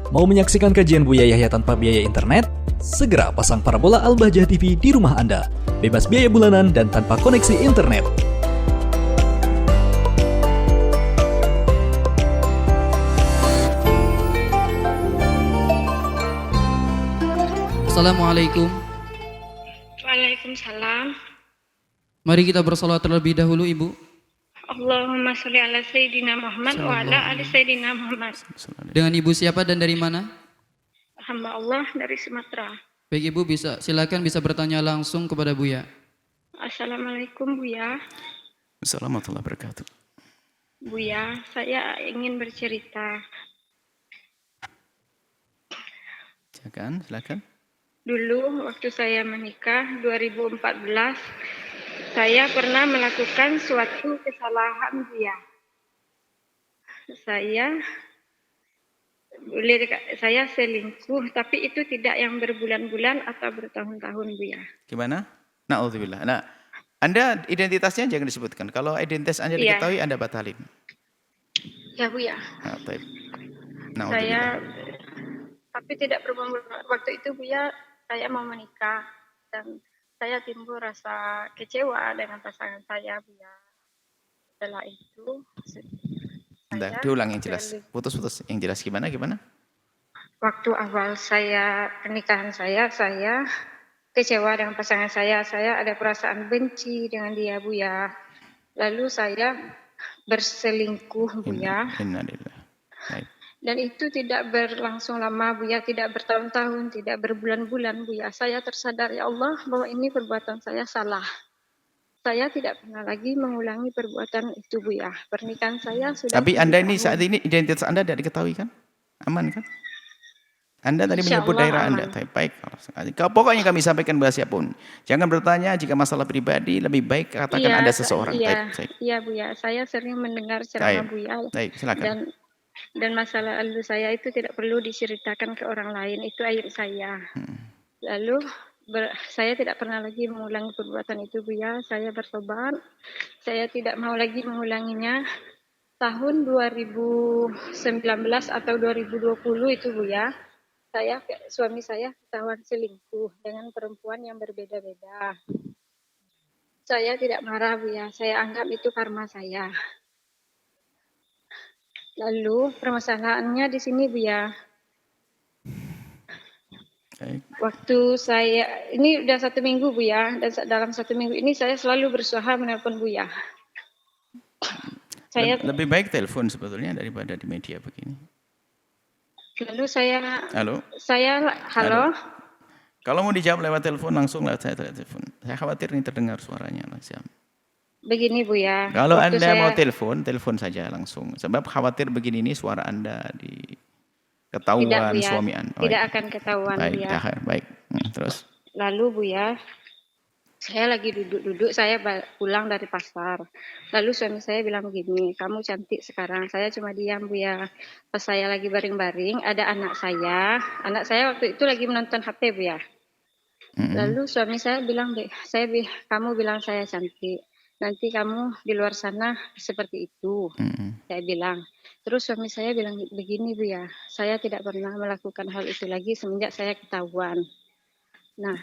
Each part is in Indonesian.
Mau menyaksikan kajian Buya Yahya tanpa biaya internet? Segera pasang parabola Al-Bahjah TV di rumah Anda. Bebas biaya bulanan dan tanpa koneksi internet. Assalamualaikum. Waalaikumsalam. Mari kita bersalawat terlebih dahulu, Ibu. Allahumma sholli ala Sayyidina Muhammad wa ala ali Sayyidina Muhammad. Dengan Ibu siapa dan dari mana? Hamba Allah dari Sumatera. Baik Ibu, silakan bisa bertanya langsung kepada Buya. Assalamualaikum Buya. Assalamualaikum warahmatullahi wabarakatuh. Buya, saya ingin bercerita. Silakan. Dulu waktu saya menikah 2014, saya pernah melakukan suatu kesalahan Buya. Saya selingkuh, tapi itu tidak yang berbulan-bulan atau bertahun-tahun Buya. Gimana? Na'udzubillah. Nah, Anda identitasnya jangan disebutkan. Kalau identitas Anda diketahui, Anda batalin. Ya Buya. Nah, baik. Saya, tapi tidak berbulan-bulan. Waktu itu Buya, saya mau menikah dan saya timbul rasa kecewa dengan pasangan saya Buya. Setelah itu, diulang yang jelas. Putus-putus. Yang jelas gimana? Waktu awal pernikahan saya kecewa dengan pasangan saya. Saya ada perasaan benci dengan dia Buya. Lalu saya berselingkuh Buya. Innalillah. Baik. Dan itu tidak berlangsung lama Buya, tidak bertahun-tahun, tidak berbulan-bulan Buya. Saya tersadar ya Allah bahwa ini perbuatan saya salah. Saya tidak pernah lagi mengulangi perbuatan itu Buya. Pernikahan saya sudah. Tapi Anda ini saat ini identitas Anda tidak diketahui kan? Aman kan? Anda tadi menyebut daerah Anda. Baik. Pokoknya kami sampaikan kepada siapapun. Jangan bertanya jika masalah pribadi, lebih baik katakan ada seseorang. Iya Buya, saya sering mendengar ceramah Buya. Baik, silakan. Dan masalah lalu saya itu tidak perlu diceritakan ke orang lain, itu aib saya. Lalu saya tidak pernah lagi mengulangi perbuatan itu Buya. Saya bertobat, saya tidak mau lagi mengulanginya. Tahun 2019 atau 2020 itu Buya, suami saya ketahuan selingkuh dengan perempuan yang berbeda-beda. Saya tidak marah Buya, saya anggap itu karma saya. Lalu permasalahannya di sini Buya. Waktu ini udah 1 minggu Buya, dan dalam 1 minggu ini saya selalu berusaha menelpon Buya. Lebih baik telepon sebetulnya daripada di media begini. Lalu halo. Halo. Kalau mau dijawab lewat telepon, langsung lewat saya telepon. Saya khawatir ini terdengar suaranya. Begini Buya. Kalau Anda mau telepon saja langsung. Sebab khawatir begini ini suara Anda ketahuan suami Anda. Tidak akan ketahuan Buya. Baik. Terus? Lalu Buya, saya lagi duduk-duduk, saya pulang dari pasar. Lalu suami saya bilang begini, kamu cantik sekarang. Saya cuma diam Buya. Pas saya lagi baring-baring, ada anak saya. Anak saya waktu itu lagi menonton HP Buya. Lalu suami saya bilang, kamu bilang saya cantik. Nanti kamu di luar sana seperti itu, saya bilang. Terus suami saya bilang begini Buya, saya tidak pernah melakukan hal itu lagi semenjak saya ketahuan. Nah,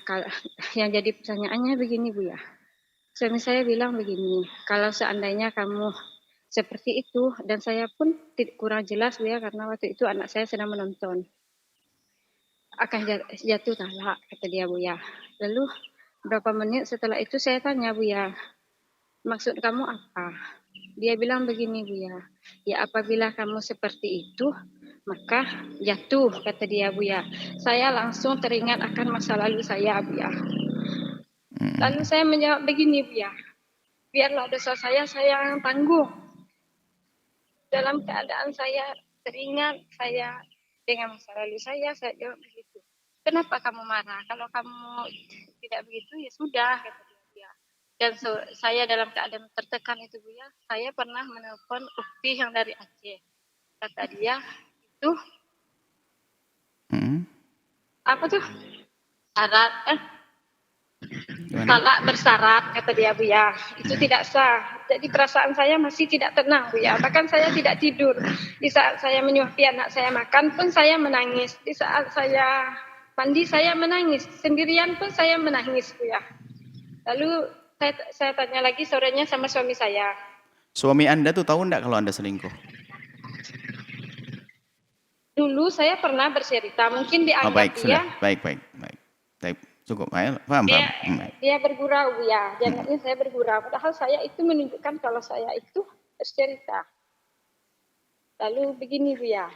yang jadi pertanyaannya begini Buya, suami saya bilang begini, kalau seandainya kamu seperti itu, dan saya pun kurang jelas Buya, karena waktu itu anak saya sedang menonton, akan jatuh talak, kata dia Buya. Lalu berapa menit setelah itu saya tanya Buya, maksud kamu apa? Dia bilang begini Buya, ya apabila kamu seperti itu, maka jatuh, kata dia Buya. Saya langsung teringat akan masa lalu saya Buya. Lalu saya menjawab begini Buya, biarlah dosa saya yang tanggung. Dalam keadaan saya teringat saya dengan masa lalu saya jawab begitu. Kenapa kamu marah? Kalau kamu tidak begitu ya sudah, kata dia Buya. Dan saya dalam keadaan tertekan itu Buya, saya pernah menelpon ukti yang dari Aceh. Kata dia, itu apa tuh? Syarat Gimana? talak bersyarat, kata dia Buya. Itu tidak sah. Jadi perasaan saya masih tidak tenang Buya. Bahkan saya tidak tidur. Di saat saya menyuapi anak saya makan pun saya menangis. Di saat saya mandi saya menangis. Sendirian pun saya menangis Buya. Lalu saya tanya lagi sorenya sama suami saya. Suami Anda tuh tahu enggak kalau Anda selingkuh? Dulu saya pernah bercerita, mungkin dianggap Baik, dia, sudah. Baik. Cukup, ayo, paham. dia bergurau ya, jangannya saya bergurau. Padahal saya itu menunjukkan kalau saya itu bercerita. Lalu begini Bu ya,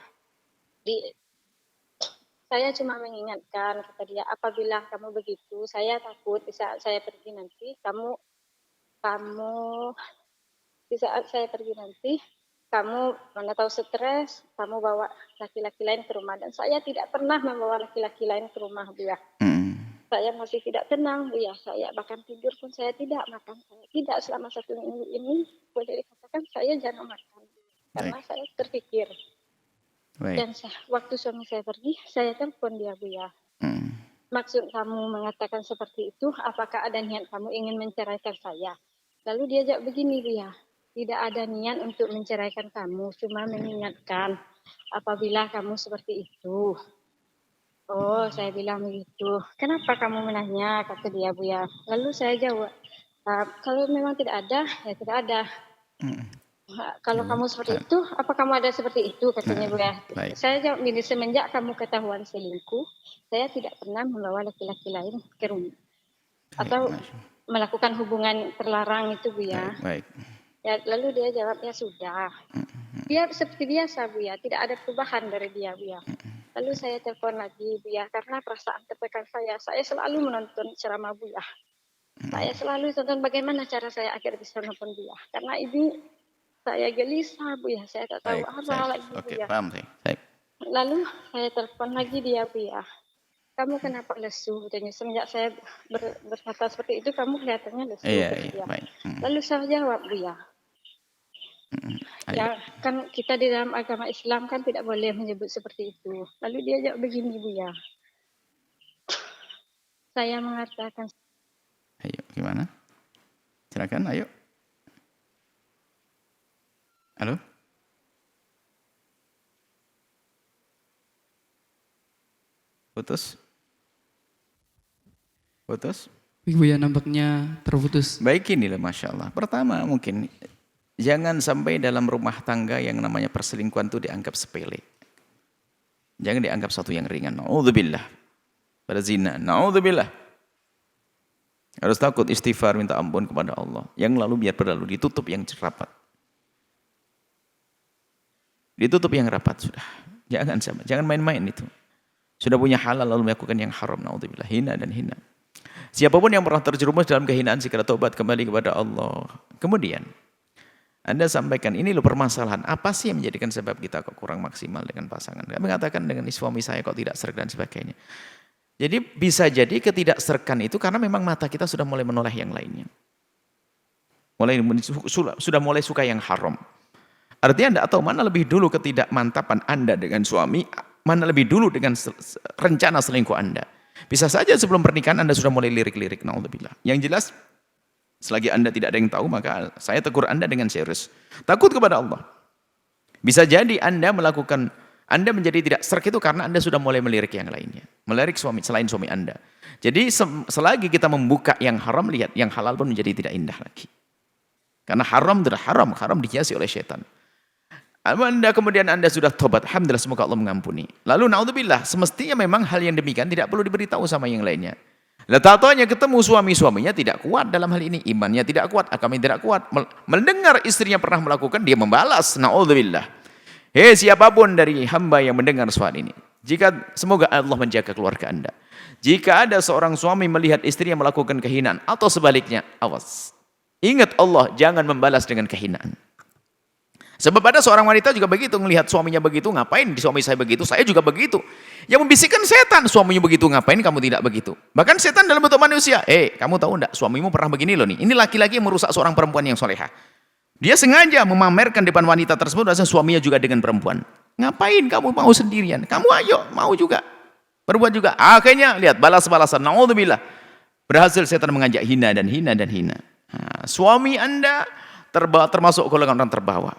saya cuma mengingatkan kata dia, apabila kamu begitu, saya takut di saat saya pergi nanti, di saat saya pergi nanti, kamu mana tahu stres, kamu bawa laki-laki lain ke rumah. Dan saya tidak pernah membawa laki-laki lain ke rumah Bu ya. Saya masih tidak tenang Bu ya. Saya bahkan tidur pun saya tidak makan. Saya tidak selama 1 minggu ini boleh dikatakan saya jarang makan. Karena saya terpikir. Dan waktu suami saya pergi, saya telepon dia Bu ya. Maksud kamu mengatakan seperti itu, apakah ada niat kamu ingin menceraikan saya? Lalu dia jawab begini Bu ya. Tidak ada niat untuk menceraikan kamu, cuma mengingatkan apabila kamu seperti itu. Oh, saya bilang begitu. Kenapa kamu menanya, kata dia Bu ya. Lalu saya jawab, kalau memang tidak ada, ya tidak ada. Kalau kamu seperti itu, apa kamu ada seperti itu, katanya Bu ya. Saya jawab begini, semenjak kamu ketahuan selingkuh, saya tidak pernah membawa laki-laki lain ke rumah. Atau melakukan hubungan terlarang itu Bu ya. Ya, lalu dia jawab, ya sudah. Dia seperti biasa Bu ya, tidak ada perubahan dari dia Bu ya. Lalu saya telepon lagi Bu ya, karena perasaan tertekan saya selalu menonton ceramah Bu ya. Saya selalu tonton bagaimana cara saya akhir bisa nonton Bu ya. Karena ini saya gelisah Bu ya, saya tak tahu apa lagi Bu ya. Lalu saya telepon lagi dia Bu ya. Kamu kenapa lesu? Katanya semenjak saya berkata seperti itu, kamu kelihatannya lesu. Lalu saya jawab Bu ya. Ya kan kita di dalam agama Islam kan tidak boleh menyebut seperti itu. Lalu dia jawab begini Bu ya. Saya mengatakan. Ayo gimana? Silakan, ayo. Halo? Putus? Ibu ya nampaknya terputus. Baik, inilah Masya Allah. Pertama mungkin jangan sampai dalam rumah tangga yang namanya perselingkuhan itu dianggap sepele. Jangan dianggap satu yang ringan. Na'udzubillah. Pada zina. Na'udzubillah. Harus takut istighfar, minta ampun kepada Allah. Yang lalu biar berlalu. Ditutup yang rapat. Ditutup yang rapat sudah. Jangan main-main itu. Sudah punya halal lalu melakukan yang haram. Na'udzubillah. Hina dan hina. Siapapun yang pernah terjerumus dalam kehinaan segera tobat kembali kepada Allah. Kemudian Anda sampaikan ini loh permasalahan. Apa sih yang menjadikan sebab kita kok kurang maksimal dengan pasangan? Kami mengatakan dengan suami saya kok tidak serg dan sebagainya. Jadi bisa jadi ketidakserkan itu karena memang mata kita sudah mulai menoleh yang lainnya. Sudah mulai suka yang haram. Artinya Anda tahu mana lebih dulu ketidakmantapan Anda dengan suami, mana lebih dulu dengan rencana selingkuh Anda. Bisa saja sebelum pernikahan Anda sudah mulai lirik-lirik, naudzubillah. Yang jelas, selagi Anda tidak ada yang tahu, maka saya tegur Anda dengan serius. Takut kepada Allah. Bisa jadi Anda menjadi tidak serk itu karena Anda sudah mulai melirik yang lainnya. Melirik suami, selain suami Anda. Jadi selagi kita membuka yang haram, lihat yang halal pun menjadi tidak indah lagi. Karena haram adalah haram dihiasi oleh syaitan. Kemudian Anda sudah tobat, alhamdulillah, semoga Allah mengampuni. Lalu naudzubillah, semestinya memang hal yang demikian tidak perlu diberitahu sama yang lainnya. Tahu-tahunya ketemu suaminya tidak kuat dalam hal ini, imannya tidak kuat, agamanya tidak kuat. Mendengar istrinya pernah melakukan, dia membalas, naudzubillah. Hei siapapun dari hamba yang mendengar suara ini, semoga Allah menjaga keluarga Anda. Jika ada seorang suami melihat istrinya melakukan kehinaan atau sebaliknya, awas. Ingat Allah, jangan membalas dengan kehinaan. Sebab ada seorang wanita juga begitu, melihat suaminya begitu, ngapain di suami saya begitu, saya juga begitu. Yang membisikkan setan, suaminya begitu, ngapain kamu tidak begitu. Bahkan setan dalam bentuk manusia, kamu tahu enggak, suamimu pernah begini loh nih. Ini laki-laki yang merusak seorang perempuan yang solehah. Dia sengaja memamerkan depan wanita tersebut, rasanya suaminya juga dengan perempuan. Ngapain kamu mau sendirian? Kamu ayo, mau juga. Berbuat juga. Akhirnya, lihat, balas-balasan, naudzubillah. Berhasil setan mengajak hina dan hina dan hina. Nah, suami Anda termasuk golongan orang terbawa.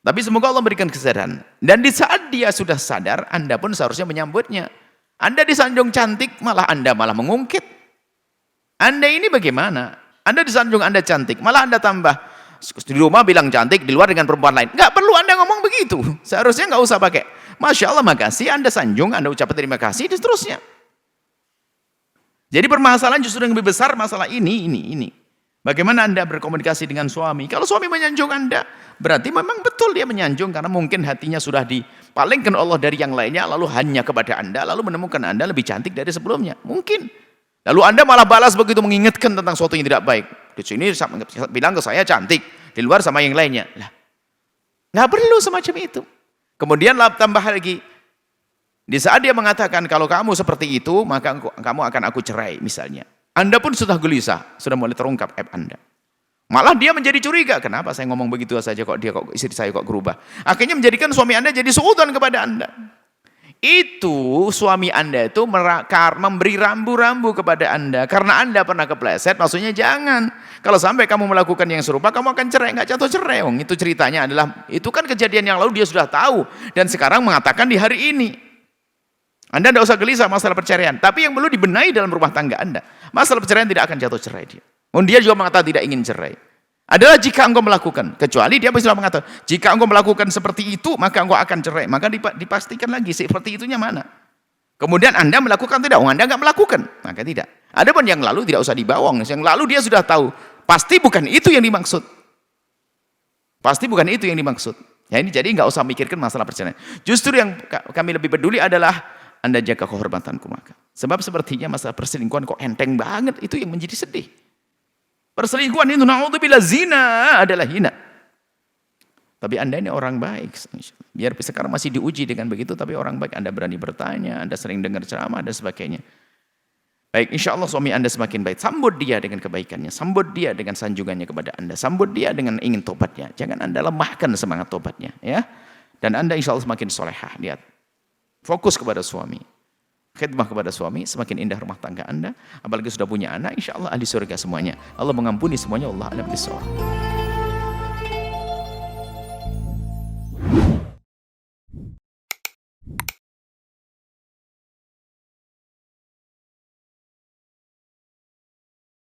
Tapi semoga Allah berikan kesadaran. Dan di saat dia sudah sadar, Anda pun seharusnya menyambutnya. Anda disanjung cantik, Anda malah mengungkit. Anda ini bagaimana? Anda disanjung Anda cantik, malah Anda tambah. Di rumah bilang cantik, di luar dengan perempuan lain. Nggak perlu Anda ngomong begitu. Seharusnya nggak usah pakai. Masya Allah, makasih. Anda sanjung, Anda ucapkan terima kasih, dan seterusnya. Jadi permasalahan justru yang lebih besar masalah ini. Bagaimana Anda berkomunikasi dengan suami? Kalau suami menyanjung Anda, berarti memang betul dia menyanjung karena mungkin hatinya sudah dipalingkan Allah dari yang lainnya, lalu hanya kepada Anda, lalu menemukan Anda lebih cantik dari sebelumnya. Mungkin. Lalu Anda malah balas begitu mengingatkan tentang sesuatu yang tidak baik. Di sini bilang ke saya cantik, di luar sama yang lainnya. Lah, nggak perlu semacam itu. Kemudian tambah lagi. Di saat dia mengatakan kalau kamu seperti itu, maka kamu akan aku cerai misalnya. Anda pun sudah gelisah, sudah mulai terungkap aib Anda. Malah dia menjadi curiga, kenapa saya ngomong begitu saja kok istri saya kok berubah. Akhirnya menjadikan suami Anda jadi suudzon kepada Anda. Itu suami Anda itu memberi rambu-rambu kepada Anda. Karena Anda pernah kepleset, maksudnya jangan. Kalau sampai kamu melakukan yang serupa, kamu akan cerai, nggak jatuh cerai. Itu ceritanya adalah, itu kan kejadian yang lalu dia sudah tahu. Dan sekarang mengatakan di hari ini. Anda tidak usah gelisah masalah perceraian. Tapi yang perlu dibenahi dalam rumah tangga Anda. Masalah perceraian tidak akan jatuh cerai dia. Dia juga mengatakan tidak ingin cerai. Adalah jika engkau melakukan. Kecuali dia bisa mengatakan, jika engkau melakukan seperti itu, maka engkau akan cerai. Maka dipastikan lagi, seperti itunya mana. Kemudian Anda melakukan tidak? Anda nggak melakukan. Maka tidak. Adapun yang lalu tidak usah dibawang. Yang lalu dia sudah tahu. Pasti bukan itu yang dimaksud. Pasti bukan itu yang dimaksud. Ya ini jadi nggak usah mikirkan masalah perceraian. Justru yang kami lebih peduli adalah Anda jaga kehormatanku maka. Sebab sepertinya masalah perselingkuhan kok enteng banget, itu yang menjadi sedih. Perselingkuhan itu na'udzubillah zina adalah hina. Tapi Anda ini orang baik. Biar sekarang masih diuji dengan begitu, tapi orang baik. Anda berani bertanya, Anda sering dengar ceramah dan sebagainya. Baik, insya Allah suami Anda semakin baik. Sambut dia dengan kebaikannya, sambut dia dengan sanjungannya kepada Anda, sambut dia dengan ingin tobatnya. Jangan Anda lemahkan semangat tobatnya, ya. Dan Anda insya Allah semakin solehah. Lihat. Fokus kepada suami. Khidmah kepada suami, semakin indah rumah tangga Anda. Apalagi sudah punya anak, insya Allah ahli surga semuanya. Allah mengampuni semuanya. Allah a'lam bishawab.